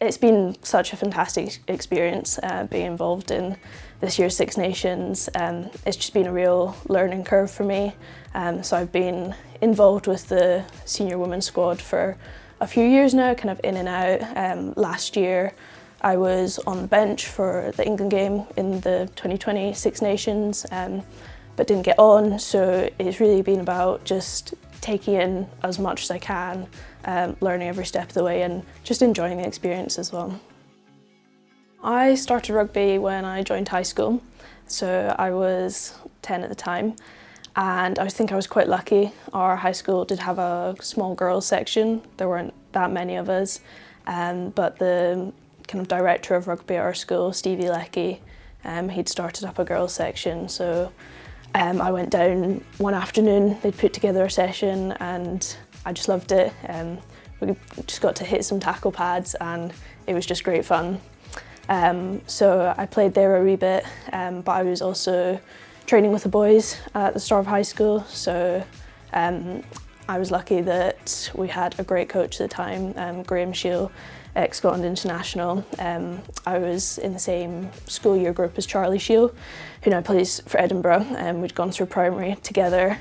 It's been such a fantastic experience being involved in this year's Six Nations. It's just been a real learning curve for me. So I've been involved with the senior women's squad for a few years now, kind of in and out. Last year I was on the bench for the England game in the 2020 Six Nations, but didn't get on. So it's really been about just taking in as much as I can, learning every step of the way and just enjoying the experience as well. I started rugby when I joined high school, so I was 10 at the time, and I think I was quite lucky. Our high school did have a small girls section. There weren't that many of us, but the kind of director of rugby at our school, Stevie Leckie, he'd started up a girls section, so I went down one afternoon. They'd put together a session and I just loved it. We just got to hit some tackle pads and it was just great fun. So I played there a wee bit, but I was also training with the boys at the start of high school. So I was lucky that we had a great coach at the time, Graham Shield, ex-Scotland international. I was in the same school year group as Charlie Shield, who now plays for Edinburgh. We'd gone through primary together,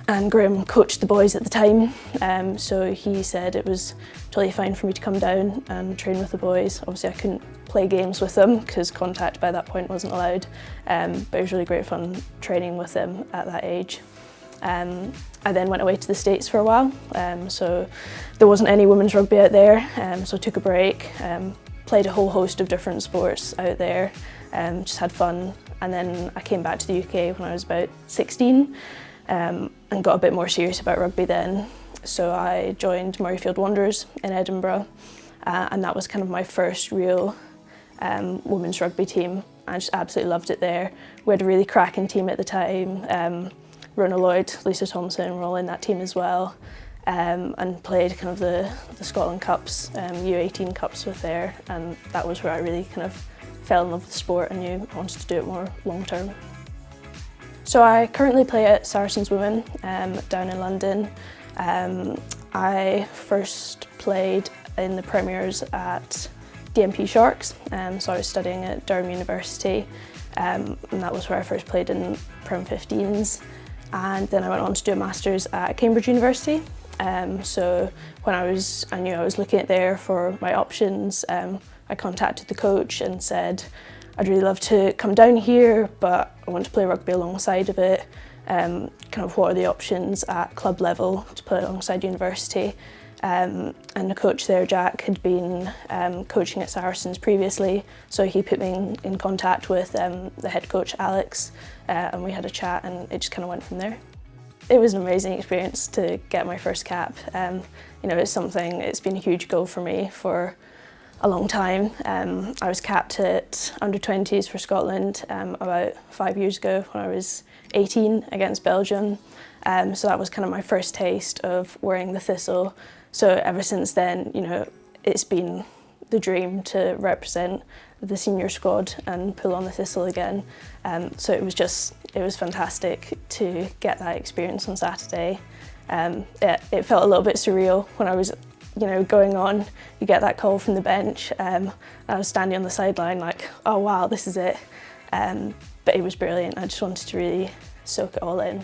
and Graham coached the boys at the time, so he said it was totally fine for me to come down and train with the boys. Obviously I couldn't play games with them because contact by that point wasn't allowed, but it was really great fun training with them at that age. I then went away to the States for a while, so there wasn't any women's rugby out there, so I took a break, played a whole host of different sports out there, just had fun, and then I came back to the UK when I was about 16 and got a bit more serious about rugby then. So I joined Murrayfield Wanderers in Edinburgh, and that was kind of my first real women's rugby team. I just absolutely loved it there. We had a really cracking team at the time. Rona Lloyd, Lisa Thompson were all in that team as well, and played kind of the Scotland Cups, U18 Cups with there, and that was where I really kind of fell in love with the sport and knew I wanted to do it more long term. So I currently play at Saracens Women down in London. I first played in the Premiers at DMP Sharks, so I was studying at Durham University, and that was where I first played in Prem 15s. And then I went on to do a Masters at Cambridge University. So when I knew I was looking at there for my options, I contacted the coach and said, I'd really love to come down here, but I want to play rugby alongside of it. Kind of what are the options at club level to play alongside university. And the coach there, Jack, had been coaching at Saracens previously, so he put me in contact with the head coach, Alex, and we had a chat and it just kind of went from there. It was an amazing experience to get my first cap. You know, it's been a huge goal for me for a long time. I was capped at under-20s for Scotland about 5 years ago when I was 18 against Belgium. So that was kind of my first taste of wearing the thistle. So ever since then, you know, it's been the dream to represent the senior squad and pull on the thistle again. So it was fantastic to get that experience on Saturday. It felt a little bit surreal when I was, you know, going on. You get that call from the bench. I was standing on the sideline like, oh wow, this is it. But it was brilliant. I just wanted to really soak it all in.